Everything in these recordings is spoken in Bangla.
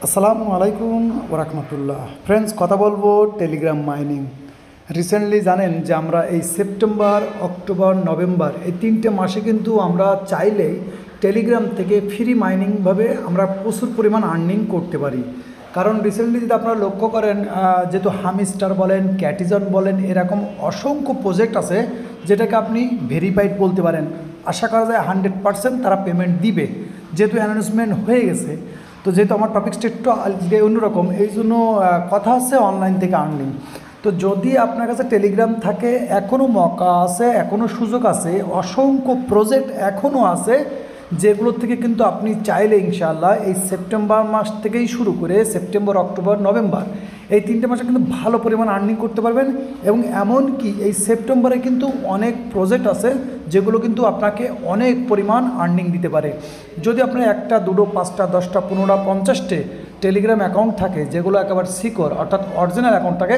আসসালামু আলাইকুম ওরহমতুল্লাহ। ফ্রেন্ডস, কথা বলবো টেলিগ্রাম মাইনিং। রিসেন্টলি জানেন যে আমরা এই সেপ্টেম্বর, অক্টোবর, নভেম্বর এই 3টে মাসে কিন্তু আমরা চাইলেই টেলিগ্রাম থেকে ফ্রি মাইনিংভাবে আমরা প্রচুর পরিমাণ আর্নিং করতে পারি। কারণ রিসেন্টলি যদি আপনারা লক্ষ্য করেন, যেহেতু হামিস্টার বলেন, ক্যাটিজন বলেন, এরকম অসংখ্য প্রজেক্ট আছে যেটাকে আপনি ভেরিফাইড বলতে পারেন। আশা করা যায় 100% তারা পেমেন্ট দিবে, যেহেতু অ্যানাউন্সমেন্ট হয়ে গেছে। তো যেহেতু আমার টপিকসটা একটু অন্যরকম, এই জন্য কথা হচ্ছে অনলাইন থেকে আর্নিং। তো যদি আপনার কাছে টেলিগ্রাম থাকে, এখনও মৌকা আছে, এখনও সুযোগ আছে, অসংখ্য প্রজেক্ট এখনও আছে যেগুলোর থেকে কিন্তু আপনি চাইলে ইনশাআল্লাহ এই সেপ্টেম্বর মাস থেকেই শুরু করে সেপ্টেম্বর, অক্টোবর, নভেম্বর এই 3টে মাসে কিন্তু ভালো পরিমাণ আর্নিং করতে পারবেন। এবং এমনকি এই সেপ্টেম্বরে কিন্তু অনেক প্রজেক্ট আছে যেগুলো কিন্তু আপনাকে অনেক পরিমাণ আর্নিং দিতে পারে। যদি আপনার 1টা, 2টো, 5টা, 10টা, 15টা, 50টে টেলিগ্রাম অ্যাকাউন্ট থাকে যেগুলো একেবারে সিকিউর, অর্থাৎ অরিজিনাল অ্যাকাউন্ট থাকে,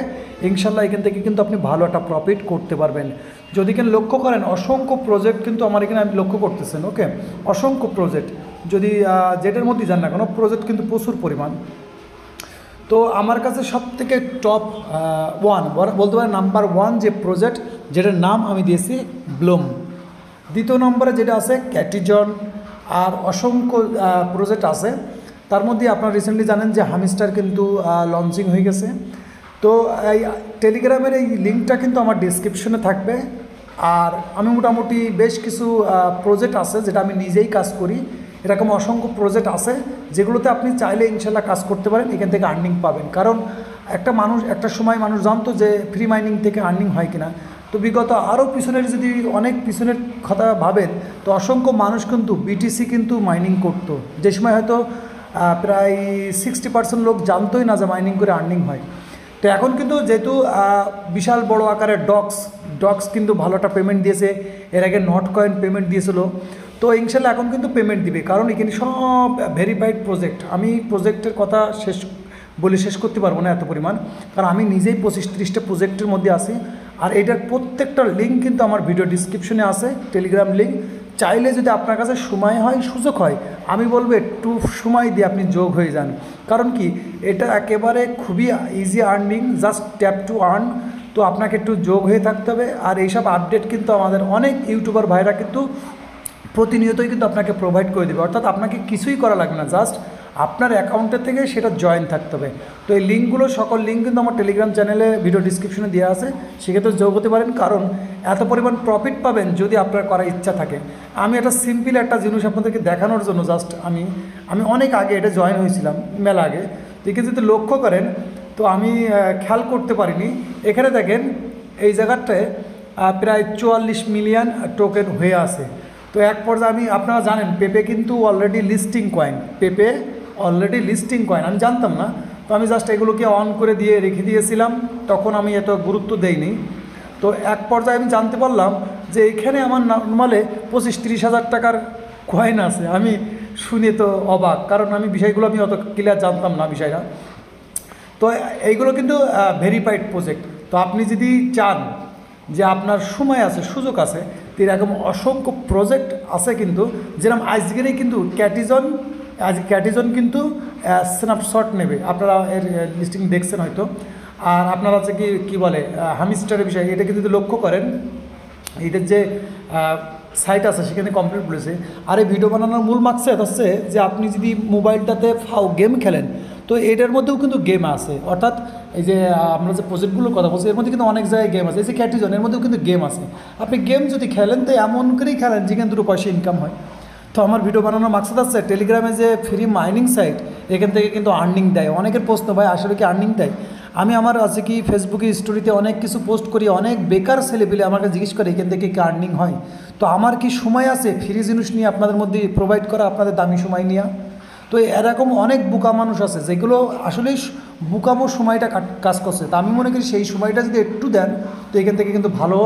ইনশাল্লাহ এখান থেকে কিন্তু আপনি ভালো একটা প্রফিট করতে পারবেন। যদি এখানে লক্ষ্য করেন, অসংখ্য প্রজেক্ট কিন্তু আমার এখানে আপনি লক্ষ্য করতেছেন। ওকে, অসংখ্য প্রজেক্ট, যদি যেটার মধ্যেই যান না কোনো, প্রজেক্ট কিন্তু প্রচুর পরিমাণ। তো আমার কাছে সবথেকে টপ ওয়ান বলতে পারেন, নাম্বার 1 যে প্রজেক্ট, যেটার নাম আমি দিয়েছি ব্লুম। দ্বিতীয় নম্বরে যেটা আছে ক্যাটিজন, আর অসংখ্য প্রজেক্ট আছে। তার মধ্যে আপনারা রিসেন্টলি জানেন যে হামিস্টার কিন্তু লঞ্চিং হয়ে গেছে। তো এই টেলিগ্রামের এই লিঙ্কটা কিন্তু আমার ডিসক্রিপশনে থাকবে। আর আমি মোটামুটি বেশ কিছু প্রজেক্ট আছে যেটা আমি নিজেই কাজ করি। এরকম অসংখ্য প্রজেক্ট আছে যেগুলোতে আপনি চাইলে ইনশাল্লাহ কাজ করতে পারেন, এখান থেকে আর্নিং পাবেন। কারণ একটা সময় মানুষ জানতো যে ফ্রি মাইনিং থেকে আর্নিং হয় কিনা। তো বিগত আরও পিছনের, যদি অনেক পিছনের কথা ভাবেন, তো অসংখ্য মানুষ কিন্তু বিটিসি কিন্তু মাইনিং করতো, যে সময় হয়তো প্রায় 60% লোক জানতোই না যে মাইনিং করে আর্নিং হয়। তো এখন কিন্তু যেহেতু বিশাল বড় আকারের ডক্স কিন্তু ভালো একটা পেমেন্ট দিয়েছে, এর আগে নট কয়েন পেমেন্ট দিয়েছিল। তো ইনশাল্লাহ এখন কিন্তু পেমেন্ট দিবে, কারণ এখানে সব ভেরিফাইড প্রজেক্ট। আমি প্রজেক্টের কথা শেষ করতে পারবো না এত পরিমাণ, কারণ আমি নিজেই 25-30টা প্রজেক্টের মধ্যে আছি। আর এটার প্রত্যেকটা লিঙ্ক কিন্তু আমার ভিডিও ডিসক্রিপশনে আছে, টেলিগ্রাম লিঙ্ক। চাইলে যদি আপনার কাছে সময় হয়, সুযোগ হয়, আমি বলবো একটু সময় দিয়ে আপনি যোগ হয়ে যান। কারণ কি, এটা একেবারে খুবই easy earning, just tap to earn. তো আপনাকে একটু যোগ হয়ে থাকতে হবে। আর এইসব আপডেট কিন্তু আমাদের অনেক ইউটিউবার ভাইরা কিন্তু প্রতিনিয়তই কিন্তু আপনাকে প্রোভাইড করে দেবে। অর্থাৎ আপনাকে কিছুই করা লাগবে না, জাস্ট আপনার অ্যাকাউন্টের থেকে সেটা জয়েন থাকতে হবে। তো এই লিঙ্কগুলো, সকল লিঙ্ক কিন্তু আমার টেলিগ্রাম চ্যানেলে ভিডিও ডিসক্রিপশনে দেওয়া আছে, সেক্ষেত্রে যোগ হতে পারেন। কারণ এত পরিমাণ প্রফিট পাবেন যদি আপনার করার ইচ্ছা থাকে। আমি একটা সিম্পল একটা জিনিস আপনাদেরকে দেখানোর জন্য জাস্ট আমি অনেক আগে এটা জয়েন হয়েছিলাম, মেলা আগে। দেখে যদি লক্ষ্য করেন, তো আমি খেয়াল করতে পারিনি। এখানে দেখেন এই জায়গাটায় প্রায় 44 মিলিয়ন টোকেন হয়ে আছে। তো এক পর্যায়ে আপনারা জানেন পেপে কিন্তু অলরেডি লিস্টিং কয়েন, আমি জানতাম না। তো আমি জাস্ট এগুলোকে অন করে দিয়ে রেখে দিয়েছিলাম, তখন আমি এত গুরুত্ব দেইনি। তো এক পর্যায়ে আমি জানতে পারলাম যে এখানে আমার নর্মালে 25-30 হাজার টাকার কয়েন আছে। আমি শুনে তো অবাক, কারণ আমি বিষয়গুলো অত ক্লিয়ার জানতাম না বিষয়টা। তো এইগুলো কিন্তু ভেরিফাইড প্রজেক্ট। তো আপনি যদি চান যে আপনার সময় আছে, সুযোগ আছে, তো এরকম অসংখ্য প্রজেক্ট আছে কিন্তু, যেরকম আজকেরই কিন্তু ক্যাটিজন কিন্তু স্ন্যাপশট নেবে। আপনারা এর লিস্টিং দেখছেন হয়তো। আর আপনারা হচ্ছে কি বলে হামিস্টারের বিষয়, এটা কিন্তু যদি লক্ষ্য করেন, এটার যে সাইট আছে সেখানে কমপ্লিট বলেছে। আর এই ভিডিও বানানোর মূল মাকসাদ হচ্ছে যে আপনি যদি মোবাইলটাতে গেম খেলেন, তো এটার মধ্যেও কিন্তু গেম আছে। অর্থাৎ এই যে আমরা যে প্রজেক্টগুলোর কথা বলছি, এর মধ্যে কিন্তু অনেক জায়গায় গেম আছে। এই যে ক্যাটিজন, এর মধ্যেও কিন্তু গেম আছে। আপনি গেম যদি খেলেন, তো এমন করেই খেলেন যেখানে 2 পয়সা ইনকাম হয়। তো আমার ভিডিও বানানোর মাকসাদ আছে, টেলিগ্রামে যে ফ্রি মাইনিং সাইট, এখান থেকে কিন্তু আর্নিং দেয়। অনেকের প্রশ্ন, ভাই আসলে কি আর্নিং দেয়? আমি আমার আছে কি ফেসবুকে স্টোরিতে অনেক কিছু পোস্ট করি, অনেক বেকার ছেলেপিলে আমাকে জিজ্ঞেস করে এখান থেকে কি আর্নিং হয়। তো আমার কি সময় আছে ফ্রি জিনিস নিয়ে আপনাদের মধ্যে প্রোভাইড করা, আপনাদের দামি সময় নিয়ে? তো এরকম অনেক বোকা মানুষ আছে যেগুলো আসলেই বুকামো সময়টা কাজ করছে। তা আমি মনে করি সেই সময়টা যদি একটু দেন, তো এখান থেকে কিন্তু ভালো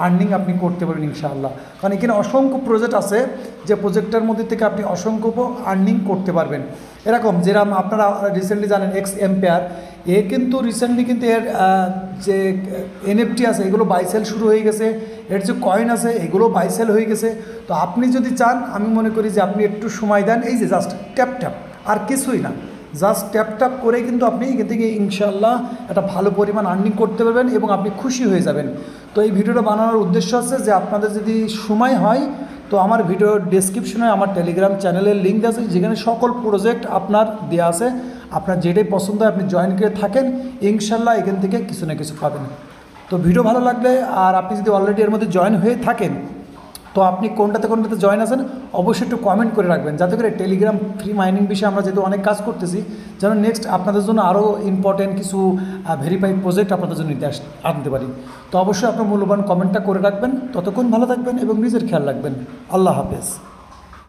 আর্নিং আপনি করতে পারেন ইনশাআল্লাহ। কারণ এখানে অসংখ্য প্রজেক্ট আছে, যে প্রজেক্টের মধ্যে থেকে আপনি অসংখ্য আর্নিং করতে পারবেন। এরকম যেরকম আপনারা রিসেন্টলি জানেন এক্সএম্পেয়ার, কিন্তু রিসেন্টলি কিন্তু এর যে এনএফটি আছে এগুলো বাইসেল শুরু হয়ে গেছে, এর যে কয়েন আছে এগুলো বাইসেল হয়ে গেছে। তো আপনি যদি চান, আমি মনে করি যে আপনি একটু সময় দেন, এই যে জাস্ট ট্যাপ আর কিছুই না, জাস্ট ট্যাপ করেই কিন্তু আপনি এখান থেকে ইনশাআল্লাহ একটা ভালো পরিমাণ আর্নিং করতে পারবেন এবং আপনি খুশি হয়ে যাবেন। তো এই ভিডিওটা বানানোর উদ্দেশ্য হচ্ছে যে আপনাদের যদি সময় হয় তো আমার ভিডিওর ডেসক্রিপশনে আমার টেলিগ্রাম চ্যানেলের লিঙ্ক আছে, যেখানে সকল প্রজেক্ট আপনার দেওয়া আছে। আপনার যেটাই পছন্দ হয় আপনি জয়েন করে থাকেন, ইনশাআল্লাহ এখান থেকে কিছু না কিছু পাবেন। তো ভিডিও ভালো লাগলে, আর আপনি যদি অলরেডি এর মধ্যে জয়েন হয়ে থাকেন, তো আপনি কোনটাতে জয়েন আছেন অবশ্যই একটু কমেন্ট করে রাখবেন, যাতে করে টেলিগ্রাম ফ্রি মাইনিং বিষয়ে আমরা যেহেতু অনেক কাজ করতেছি, যেন নেক্সট আপনাদের জন্য আরও ইম্পর্টেন্ট কিছু ভেরিফাইড প্রজেক্ট আপনাদের জন্য আনতে পারি। তো অবশ্যই আপনার মূল্যবান কমেন্টটা করে রাখবেন। ততক্ষণ ভালো থাকবেন এবং নিজের খেয়াল রাখবেন। আল্লাহ হাফেজ।